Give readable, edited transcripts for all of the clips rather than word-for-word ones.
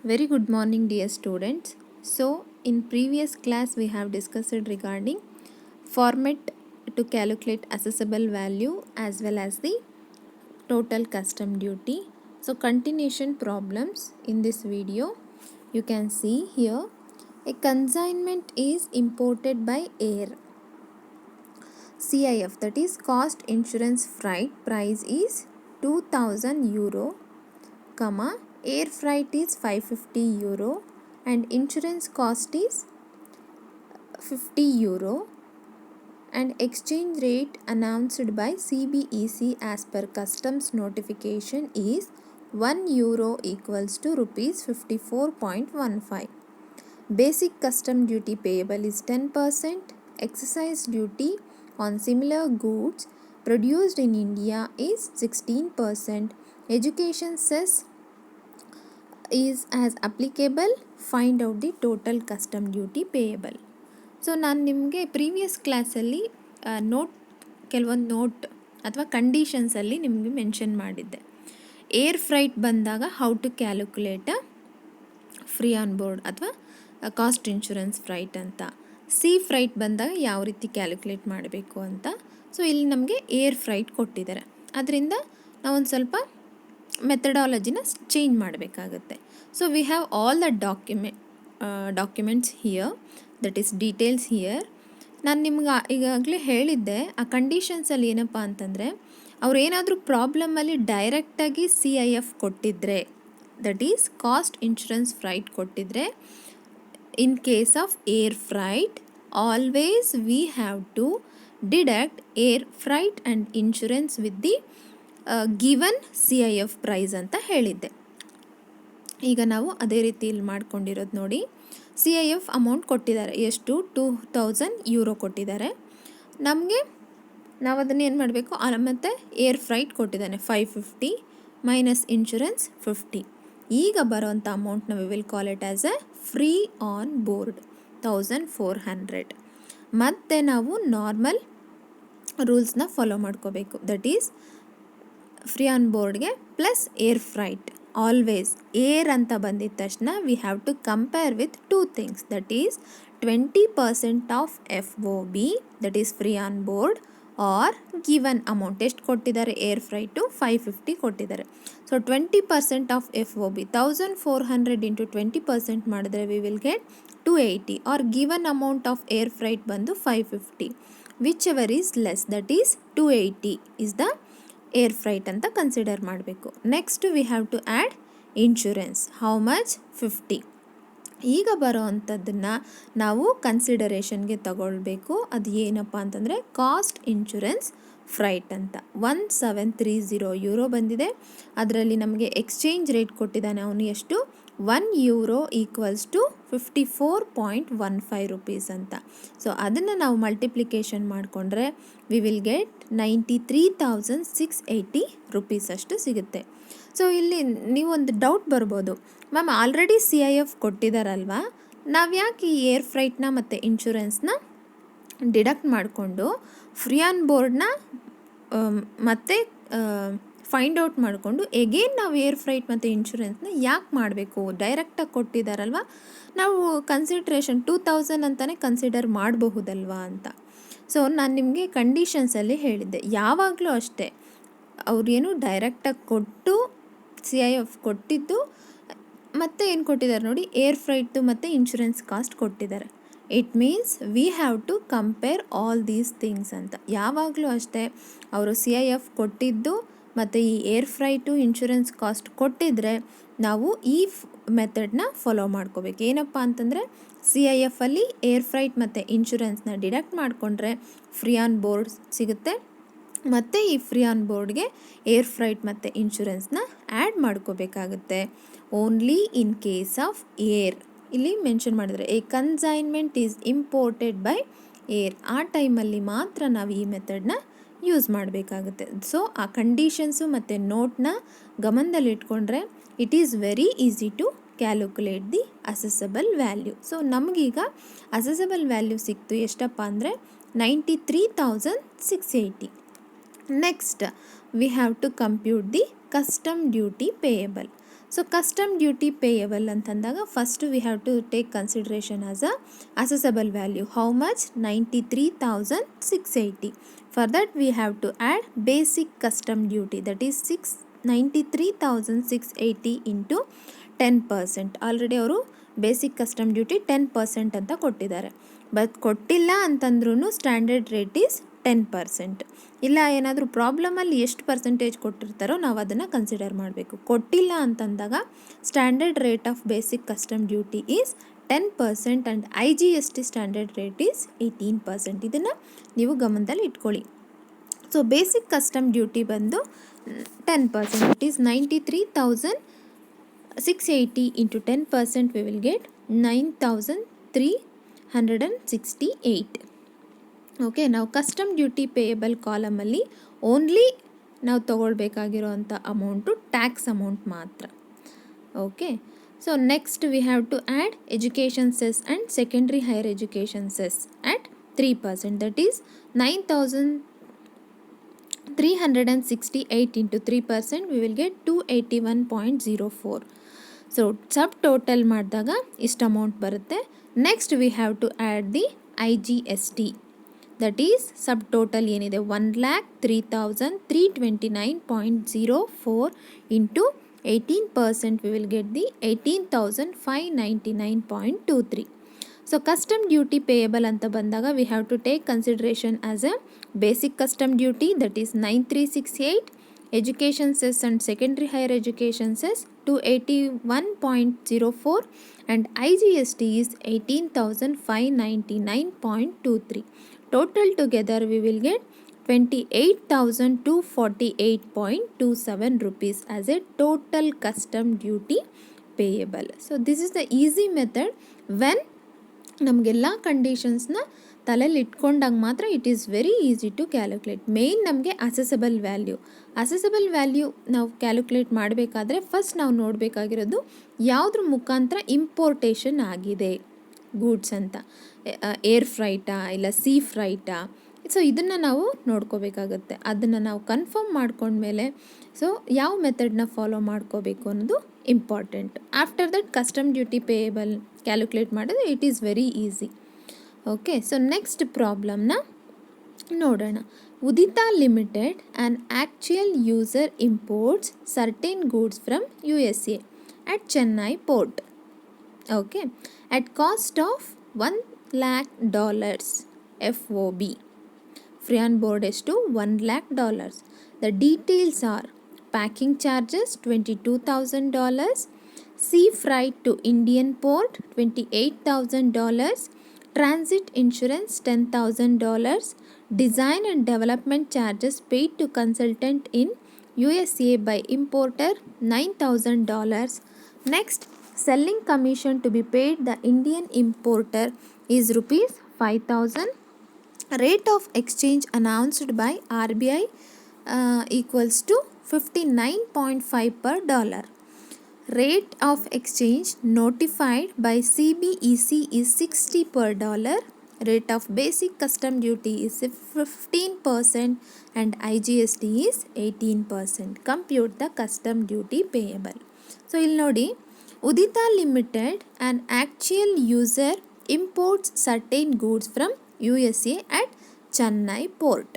Very good morning, dear students. So, in previous class, we have discussed regarding format to calculate assessable value as well as the total custom duty. So, continuation problems in this video. You can see here a consignment is imported by air. CIF, that is cost insurance freight price is 2000 euro, comma, air freight is 550 euro and insurance cost is 50 euro, and exchange rate announced by CBEC as per customs notification is 1 euro equals to rupees 54.15. Basic custom duty payable is 10%. Excise duty on similar goods produced in India is 16%. Education cess is as applicable. Find out the total custom duty payable. So ನಾನು ನಿಮಗೆ previous ಕ್ಲಾಸಲ್ಲಿ ಕೆಲವೊಂದು note ಅಥವಾ ಕಂಡೀಷನ್ಸಲ್ಲಿ ನಿಮಗೆ mention ಮಾಡಿದ್ದೆ. Air freight ಬಂದಾಗ how to calculate free on board ಅಥವಾ cost insurance freight ಅಂತ, ಸಿ ಫ್ರೈಟ್ ಬಂದಾಗ ಯಾವ ರೀತಿ ಕ್ಯಾಲ್ಕುಲೇಟ್ ಮಾಡಬೇಕು ಅಂತ. ಸೊ ಇಲ್ಲಿ ನಮಗೆ ಏರ್ ಫ್ರೈಟ್ ಕೊಟ್ಟಿದ್ದಾರೆ, ಅದರಿಂದ ನಾವೊಂದು ಸ್ವಲ್ಪ ಮೆಥಡಾಲಜಿನ ಚೇಂಜ್ ಮಾಡಬೇಕಾಗುತ್ತೆ. So we have all the documents here, that is details here. ನಾನು ನಿಮ್ಗೆ ಈಗಾಗಲೇ ಹೇಳಿದ್ದೆ, ಆ ಕಂಡೀಷನ್ಸಲ್ಲಿ ಏನಪ್ಪ ಅಂತಂದರೆ ಅವ್ರೇನಾದರೂ ಪ್ರಾಬ್ಲಮಲ್ಲಿ ಡೈರೆಕ್ಟಾಗಿ CIF ಕೊಟ್ಟಿದ್ದರೆ, that is cost insurance freight ಕೊಟ್ಟಿದ್ದರೆ, in case of air freight always we have to deduct air freight and insurance with the given CIF price ಅಂತ ಹೇಳಿದ್ದೆ. ಈಗ ನಾವು ಅದೇ ರೀತಿ ಇಲ್ಲಿ ಮಾಡ್ಕೊಂಡಿರೋದು ನೋಡಿ. CIF ಅಮೌಂಟ್ ಕೊಟ್ಟಿದ್ದಾರೆ, ಎಷ್ಟು 2000 ಯೂರೋ ಕೊಟ್ಟಿದ್ದಾರೆ ನಮಗೆ. ನಾವು ಅದನ್ನು ಏನು ಮಾಡಬೇಕು, ಮತ್ತು ಏರ್ ಫ್ರೈಟ್ ಕೊಟ್ಟಿದ್ದಾನೆ 550 ಮೈನಸ್ ಇನ್ಶೂರೆನ್ಸ್ 50. ಈಗ ಬರೋವಂಥ ಅಮೌಂಟ್ನ we will call it as a free on board 1400. ಮತ್ತು ನಾವು ನಾರ್ಮಲ್ ರೂಲ್ಸ್ನ ಫಾಲೋ ಮಾಡ್ಕೋಬೇಕು, ದಟ್ ಈಸ್ ಫ್ರೀ ಆನ್ ಬೋರ್ಡ್ಗೆ plus air freight. Always air ಅಂತ ಬಂದಿದ ತಕ್ಷಣ we have to compare with 2 things, that is 20% of FOB, that is free on board, or given amount. ಎಷ್ಟು ಕೊಟ್ಟಿದ್ದಾರೆ ಏರ್ ಫ್ರೈಟು 550 ಕೊಟ್ಟಿದ್ದಾರೆ. So 20% of FOB 1400 into 20% ಮಾಡಿದ್ರೆ we will get 280, or given amount of air freight ಬಂದು 550, whichever is less, that is 280 is the air freight ಅಂತ consider ಮಾಡಬೇಕು. Next we have to add insurance, how much 50. ಈಗ ಬರೋ ಅಂಥದ್ದನ್ನು ನಾವು ಕನ್ಸಿಡರೇಷನ್ಗೆ ತಗೊಳ್ಬೇಕು. ಅದು ಏನಪ್ಪ ಅಂತಂದರೆ ಕಾಸ್ಟ್ ಇನ್ಶೂರೆನ್ಸ್ ಫ್ರೈಟ್ ಅಂತ 1730 ಯೂರೋ ಬಂದಿದೆ. ಅದರಲ್ಲಿ ನಮಗೆ ಎಕ್ಸ್ಚೇಂಜ್ ರೇಟ್ ಕೊಟ್ಟಿದ್ದಾನೆ ಅವನು, ಎಷ್ಟು 1 euro ಈಕ್ವಲ್ಸ್ ಟು 54.15 rupees ಅಂತ. ಸೊ ಅದನ್ನು ನಾವು ಮಲ್ಟಿಪ್ಲಿಕೇಶನ್ ಮಾಡಿಕೊಂಡ್ರೆ ವಿ ವಿಲ್ ಗೆಟ್ 93,680 rupees ಅಷ್ಟು ಸಿಗುತ್ತೆ. ಸೊ ಇಲ್ಲಿ ನೀವೊಂದು ಡೌಟ್ ಬರ್ಬೋದು, ಮ್ಯಾಮ್ ಆಲ್ರೆಡಿ CIF ಕೊಟ್ಟಿದ್ದಾರಲ್ವಾ, ನಾವು ಯಾಕೆ ಈ ಏರ್ ಫ್ರೈಟ್ನ ಮತ್ತು ಇನ್ಶೂರೆನ್ಸ್ನ ಡಿಡಕ್ಟ್ ಮಾಡಿಕೊಂಡು ಫ್ರೀ ಆನ್ ಬೋರ್ಡ್ನ ಮತ್ತು ಫೈಂಡ್ ಔಟ್ ಮಾಡಿಕೊಂಡು ಎಗೇನ್ ನಾವು ಏರ್ ಫ್ರೈಟ್ ಮತ್ತು ಇನ್ಶೂರೆನ್ಸ್ನ ಯಾಕೆ ಮಾಡಬೇಕು, ಡೈರೆಕ್ಟಾಗಿ ಕೊಟ್ಟಿದ್ದಾರಲ್ವ, ನಾವು ಕನ್ಸಿಡ್ರೇಷನ್ 2000 ಅಂತಲೇ ಕನ್ಸಿಡರ್ ಮಾಡಬಹುದಲ್ವಾ ಅಂತ. ಸೊ ನಾನು ನಿಮಗೆ ಕಂಡೀಷನ್ಸಲ್ಲಿ ಹೇಳಿದ್ದೆ, ಯಾವಾಗಲೂ ಅಷ್ಟೇ ಅವ್ರೇನು ಡೈರೆಕ್ಟಾಗಿ ಕೊಟ್ಟು CIF ಕೊಟ್ಟಿದ್ದು ಮತ್ತು ಏನು ಕೊಟ್ಟಿದ್ದಾರೆ ನೋಡಿ, ಏರ್ ಫ್ರೈಟ್ದು ಮತ್ತು ಇನ್ಶೂರೆನ್ಸ್ ಕಾಸ್ಟ್ ಕೊಟ್ಟಿದ್ದಾರೆ. It means we have to compare all these things ಅಂತ. ಯಾವಾಗಲೂ ಅಷ್ಟೇ ಅವರು CIF ಕೊಟ್ಟಿದ್ದು ಮತ್ತು ಈ ಏರ್ ಫ್ರೈಟು ಇನ್ಶೂರೆನ್ಸ್ ಕಾಸ್ಟ್ ಕೊಟ್ಟಿದ್ದರೆ ನಾವು ಈ ಮೆಥಡ್ನ ಫಾಲೋ ಮಾಡ್ಕೋಬೇಕು. ಏನಪ್ಪ ಅಂತಂದರೆ CIFಲ್ಲಿ ಏರ್ ಫ್ರೈಟ್ ಮತ್ತು ಇನ್ಶೂರೆನ್ಸ್ನ ಡಿಡಕ್ಟ್ ಮಾಡಿಕೊಂಡ್ರೆ ಫ್ರೀ ಆನ್ ಬೋರ್ಡ್ ಸಿಗುತ್ತೆ, ಮತ್ತು ಈ ಫ್ರೀ ಆನ್ ಬೋರ್ಡ್ಗೆ ಏರ್ ಫ್ರೈಟ್ ಮತ್ತು ಇನ್ಶೂರೆನ್ಸ್ನ ಆ್ಯಡ್ ಮಾಡ್ಕೋಬೇಕಾಗುತ್ತೆ. Only in case of air ಇಲ್ಲಿ ಮೆನ್ಷನ್ ಮಾಡಿದರೆ a consignment is imported by air, ಆ ಟೈಮಲ್ಲಿ ಮಾತ್ರ ನಾವು ಈ ಮೆಥಡ್ನ ಯೂಸ್ ಮಾಡಬೇಕಾಗುತ್ತೆ. ಸೊ ಆ ಕಂಡೀಷನ್ಸು ಮತ್ತು ನೋಟ್ನ ಗಮನದಲ್ಲಿಟ್ಕೊಂಡ್ರೆ it is very easy to calculate the assessable value. So ನಮಗೀಗ ಅಸೆಸಬಲ್ ವ್ಯಾಲ್ಯೂ ಸಿಕ್ತು, ಎಷ್ಟಪ್ಪ ಅಂದರೆ 93,680. Next we have to compute the custom duty payable. So custom duty payable ಅಂತಂದಾಗ first we have to take consideration as a assessable value. How much? 93,680. For that we have to add basic custom duty, that is 93,680 into 10%. Already ಅವರು basic custom duty 10% ಅಂತ ಕೊಟ್ಟಿದ್ದಾರೆ. But ಕೊಟ್ಟಿಲ್ಲ ಅಂತಂದ್ರೂ standard rate is 10%. ಇಲ್ಲ ಏನಾದರೂ ಪ್ರಾಬ್ಲಮಲ್ಲಿ ಎಷ್ಟು percentage ಕೊಟ್ಟಿರ್ತಾರೋ ನಾವು ಅದನ್ನು ಕನ್ಸಿಡರ್ ಮಾಡಬೇಕು. ಕೊಟ್ಟಿಲ್ಲ ಅಂತಂದಾಗ standard rate of basic custom duty is 10% and IGST standard rate is 18%. ಇದನ್ನು ನೀವು ಗಮನದಲ್ಲಿ ಇಟ್ಕೊಳ್ಳಿ. ಸೊ ಬೇಸಿಕ್ ಕಸ್ಟಮ್ ಡ್ಯೂಟಿ ಬಂದು 10%, it is 93,680 into 10% we will get 9,368. Okay, ನಾವು ಕಸ್ಟಮ್ ಡ್ಯೂಟಿ ಪೇಯಬಲ್ ಕಾಲಮಲ್ಲಿ ಓನ್ಲಿ ನಾವು ತೊಗೊಳ್ಬೇಕಾಗಿರೋವಂಥ ಅಮೌಂಟು ಟ್ಯಾಕ್ಸ್ ಅಮೌಂಟ್ ಮಾತ್ರ. Okay, so next we have to add education cess and secondary higher education cess at 3%, that is 9,368 into 3% we will get 281.04. So sub total ಮಾಡಿದಾಗ ಇಷ್ಟು amount ಬರುತ್ತೆ. Next we have to add the IGST, that is sub total ಏನಿದೆ 1,03,329.04 into 18% we will get the 18,599.23. So custom duty payable ಅಂತ ಬಂದಾಗ we have to take consideration as a basic custom duty, that is 9,368, education cess and secondary higher education cess 281.04 and IGST is 18,599.23. Total together we will get 28,248.27 rupees as a total custom duty payable. So this is the easy method when ನಮಗೆಲ್ಲ ಕಂಡೀಷನ್ಸ್ನ ತಲೆಯಲ್ಲಿ ಇಟ್ಕೊಂಡಾಗ ಮಾತ್ರ it is very easy to calculate. Main ನಮಗೆ assessable value ನಾವು calculate ಮಾಡಬೇಕಾದ್ರೆ first ನಾವು ನೋಡಬೇಕಾಗಿರೋದು ಯಾವುದ್ರ ಮುಖಾಂತರ ಇಂಪೋರ್ಟೇಷನ್ ಆಗಿದೆ ಗೂಡ್ಸ್ ಅಂತ, ಏರ್ ಫ್ರೈಟಾ ಇಲ್ಲ ಸೀ ಫ್ರೈಟಾ. ಸೊ ಇದನ್ನು ನಾವು ನೋಡ್ಕೋಬೇಕಾಗತ್ತೆ. ಅದನ್ನು ನಾವು ಕನ್ಫರ್ಮ್ ಮಾಡ್ಕೊಂಡ್ಮೇಲೆ ಸೊ ಯಾವ ಮೆಥಡ್ನ ಫಾಲೋ ಮಾಡ್ಕೋಬೇಕು ಅನ್ನೋದು important. After that custom duty payable calculate ಮಾಡೋದು it is very easy. Okay, so next ಪ್ರಾಬ್ಲಮ್ನ ನೋಡೋಣ. Udita limited an actual user imports certain goods from USA at Chennai port. Okay, at cost of $1 lakh FOB. Free on board is to $1 lakh. The details are packing charges $22,000, sea freight to Indian port $28,000, transit insurance $10,000, design and development charges paid to consultant in USA by importer $9,000. Next, selling commission to be paid the Indian importer is rupees 5,000. Rate of exchange announced by RBI equals to 59.5 per dollar. Rate of exchange notified by CBEC is 60 per dollar. Rate of basic custom duty is 15% and IGST is 18%. Compute the custom duty payable. So ಇಲ್ಲಿ ನೋಡಿ, Udita limited an actual user imports certain goods from USA at Chennai port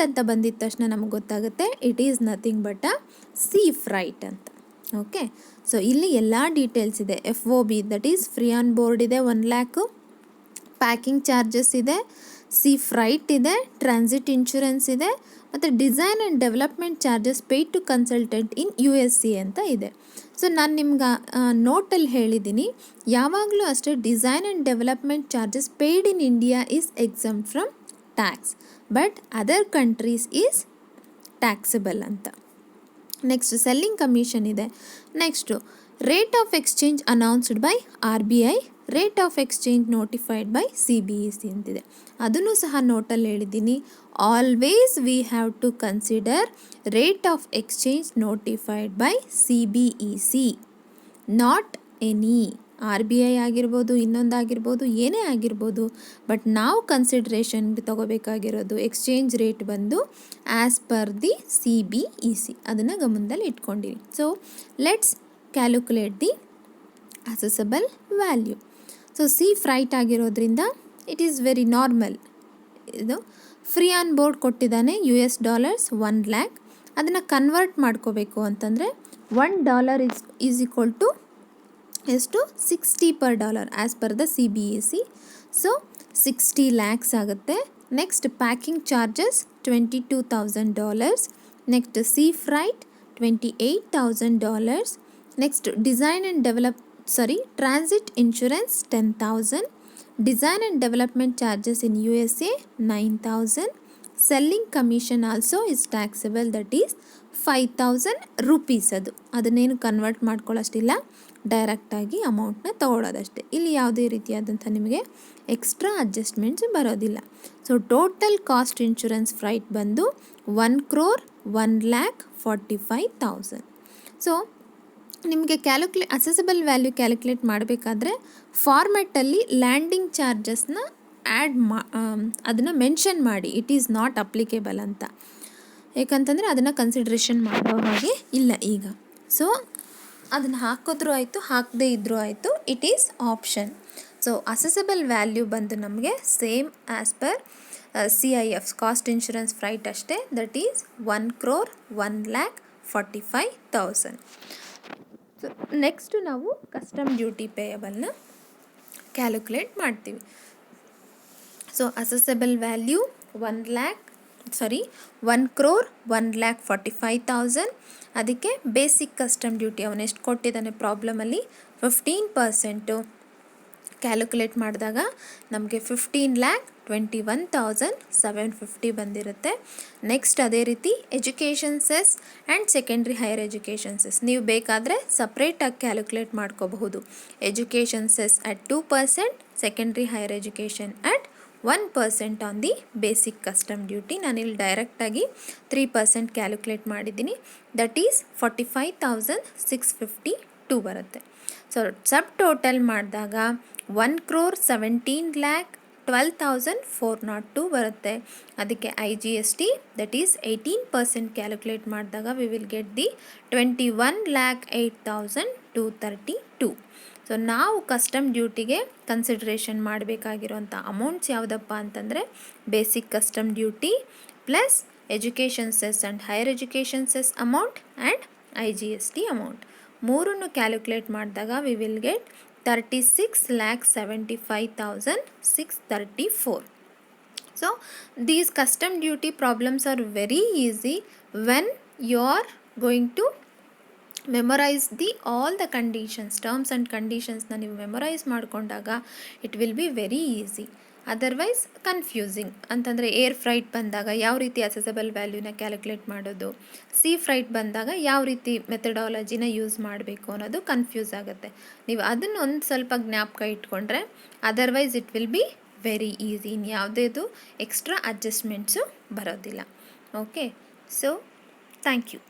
ಅಂತ ಬಂದಿದ ತಕ್ಷಣ ನಮಗೆ ಗೊತ್ತಾಗುತ್ತೆ it is nothing but a sea freight ಅಂತ. Okay, so ಇಲ್ಲಿ ಎಲ್ಲ ಡೀಟೇಲ್ಸ್ ಇದೆ. FOB that is free on board ಇದೆ 1 lakh, ಪ್ಯಾಕಿಂಗ್ ಚಾರ್ಜಸ್ ಇದೆ, ಸೀ ಫ್ರೈಟ್ ಇದೆ, ಟ್ರಾನ್ಸಿಟ್ ಇನ್ಶೂರೆನ್ಸ್ ಇದೆ, ಮತ್ತು design and development charges paid to consultant in USA ಅಂತ ಇದೆ. ಸೊ ನಾನು ನಿಮ್ಗೆ ನೋಟಲ್ಲಿ ಹೇಳಿದ್ದೀನಿ, ಯಾವಾಗಲೂ ಅಷ್ಟೇ design and development charges paid in India is exempt from tax, but other countries is taxable ಅಂತ. ನೆಕ್ಸ್ಟ್ ಸೆಲ್ಲಿಂಗ್ ಕಮಿಷನ್ ಇದೆ. Next rate of exchange announced by RBI, rate of exchange notified by CBEC ಅಂತಿದೆ. ಅದನ್ನು ಸಹ ನೋಟಲ್ಲಿ ಹೇಳಿದ್ದೀನಿ. Always we have to consider rate of exchange notified by CBEC, not any RBI ಆಗಿರ್ಬೋದು, ಇನ್ನೊಂದಾಗಿರ್ಬೋದು, ಏನೇ ಆಗಿರ್ಬೋದು. ಬಟ್ ನಾವು ಕನ್ಸಿಡ್ರೇಷನ್ಗೆ ತೊಗೋಬೇಕಾಗಿರೋದು ಎಕ್ಸ್ಚೇಂಜ್ ರೇಟ್ ಬಂದು ಆ್ಯಸ್ ಪರ್ ದಿ CBEC. ಅದನ್ನು ಗಮನದಲ್ಲಿ ಇಟ್ಕೊಂಡಿರಿ. So let's calculate the assessable value. So sea freight ಆಗಿರೋದ್ರಿಂದ ಇಟ್ ಈಸ್ ವೆರಿ ನಾರ್ಮಲ್. ಇದು ಫ್ರೀ ಆನ್ ಬೋರ್ಡ್ ಕೊಟ್ಟಿದ್ದಾನೆ $1 1,00,000. ಅದನ್ನು ಕನ್ವರ್ಟ್ ಮಾಡ್ಕೋಬೇಕು ಅಂತಂದರೆ $1 ಈಸ್ ಈಕ್ವಲ್ ಟು ಎಷ್ಟು, 60 per dollar as per the CBAC. So 60 lakhs ಆಗುತ್ತೆ. Next packing charges $22,000. Next C freight $28,000. Next transit insurance $10,000. Design and development charges in USA $9,000. Selling commission also is taxable, that is ₹5,000. ಅದನ್ನೇನು convert ಮಾಡ್ಕೊಳ್ಳೋಷ್ಟಿಲ್ಲ, ಡೈರೆಕ್ಟಾಗಿ ಅಮೌಂಟ್ನ ತೊಗೊಳೋದಷ್ಟೇ. ಇಲ್ಲಿ ಯಾವುದೇ ರೀತಿಯಾದಂಥ ನಿಮಗೆ extra adjustments ಬರೋದಿಲ್ಲ. So total cost insurance freight ಬಂದು 1,01,45,000. ಸೊ ನಿಮಗೆ ಅಸೆಸಬಲ್ ವ್ಯಾಲ್ಯೂ ಕ್ಯಾಲ್ಕುಲೇಟ್ ಮಾಡಬೇಕಾದ್ರೆ ಫಾರ್ಮೆಟಲ್ಲಿ ಲ್ಯಾಂಡಿಂಗ್ ಚಾರ್ಜಸ್ನ ಅದನ್ನು ಮೆನ್ಷನ್ ಮಾಡಿ, ಇಟ್ ಈಸ್ ನಾಟ್ ಅಪ್ಲಿಕೇಬಲ್ ಅಂತ. ಏಕೆಂತಂದರೆ ಅದನ್ನು ಕನ್ಸಿಡ್ರೇಷನ್ ಮಾಡೋ ಹಾಗೆ ಇಲ್ಲ ಈಗ. ಸೊ ಅದನ್ನು ಹಾಕಿದ್ರೂ ಆಯಿತು, ಹಾಕದೇ ಇದ್ದರೂ ಆಯಿತು, it is option. So assessable value ಬಂದು ನಮಗೆ same as per CIF cost insurance freight ಅಷ್ಟೇ, ದಟ್ ಈಸ್ 1,01,45,000. ಸೊ ನೆಕ್ಸ್ಟು ನಾವು ಕಸ್ಟಮ್ ಡ್ಯೂಟಿ ಪೇಯಬಲ್ನ ಕ್ಯಾಲ್ಕುಲೇಟ್ ಮಾಡ್ತೀವಿ. So assessable value 1,01,45,000. ಅದಕ್ಕೆ ಬೇಸಿಕ್ ಕಸ್ಟಮ್ ಡ್ಯೂಟಿ ಅವನೆಷ್ಟು ಕೊಟ್ಟಿದ್ದಾನೆ ಪ್ರಾಬ್ಲಮಲ್ಲಿ 15% ಕ್ಯಾಲ್ಕುಲೇಟ್ ಮಾಡಿದಾಗ ನಮಗೆ 15,21,750 ಬಂದಿರುತ್ತೆ. ನೆಕ್ಸ್ಟ್ ಅದೇ ರೀತಿ education cess and secondary higher education cess ನೀವು ಬೇಕಾದರೆ ಸಪ್ರೇಟಾಗಿ ಕ್ಯಾಲ್ಕುಲೇಟ್ ಮಾಡ್ಕೋಬಹುದು. Education cess at 2%, secondary higher education at 1% on the basic custom duty. ನಾನಿಲ್ಲಿ ಡೈರೆಕ್ಟಾಗಿ 3% ಕ್ಯಾಲ್ಕುಲೇಟ್ ಮಾಡಿದ್ದೀನಿ, ದಟ್ ಈಸ್ 45,652 ಬರುತ್ತೆ. ಸೊ ಸಬ್ ಟೋಟಲ್ ಮಾಡಿದಾಗ 1,17,12,402 ಬರುತ್ತೆ. ಅದಕ್ಕೆ IGST ದಟ್ ಈಸ್ 18% ಕ್ಯಾಲ್ಕುಲೇಟ್ ಮಾಡಿದಾಗ V will get the 21,08,232. So ನಾವು ಕಸ್ಟಮ್ ಡ್ಯೂಟಿಗೆ ಕನ್ಸಿಡ್ರೇಷನ್ ಮಾಡಬೇಕಾಗಿರೋಂಥ ಅಮೌಂಟ್ಸ್ ಯಾವುದಪ್ಪ ಅಂತಂದರೆ basic custom duty plus education cess and higher education cess amount and IGST amount ಮೂರನ್ನು ಕ್ಯಾಲ್ಕುಲೇಟ್ ಮಾಡಿದಾಗ V will get 36,75,634. So these custom duty problems are very easy when you are going to memorize all the conditions, terms and conditions na ನೀವು memorise ಮಾಡಿಕೊಂಡಾಗ it will be very easy. Otherwise confusing ಅಂತಂದರೆ air freight ಬಂದಾಗ ಯಾವ ರೀತಿ assessable ವ್ಯಾಲ್ಯೂನ calculate ಮಾಡೋದು, C freight ಬಂದಾಗ ಯಾವ ರೀತಿ ಮೆಥಡಾಲಜಿನ ಯೂಸ್ ಮಾಡಬೇಕು ಅನ್ನೋದು ಕನ್ಫ್ಯೂಸ್ ಆಗುತ್ತೆ. ನೀವು ಅದನ್ನು ಒಂದು ಸ್ವಲ್ಪ ಜ್ಞಾಪಕ ಇಟ್ಕೊಂಡ್ರೆ otherwise it will be very easy. ಇನ್ಯಾವುದೇದು ಎಕ್ಸ್ಟ್ರಾ ಅಡ್ಜಸ್ಟ್ಮೆಂಟ್ಸು ಬರೋದಿಲ್ಲ. Okay, so thank you.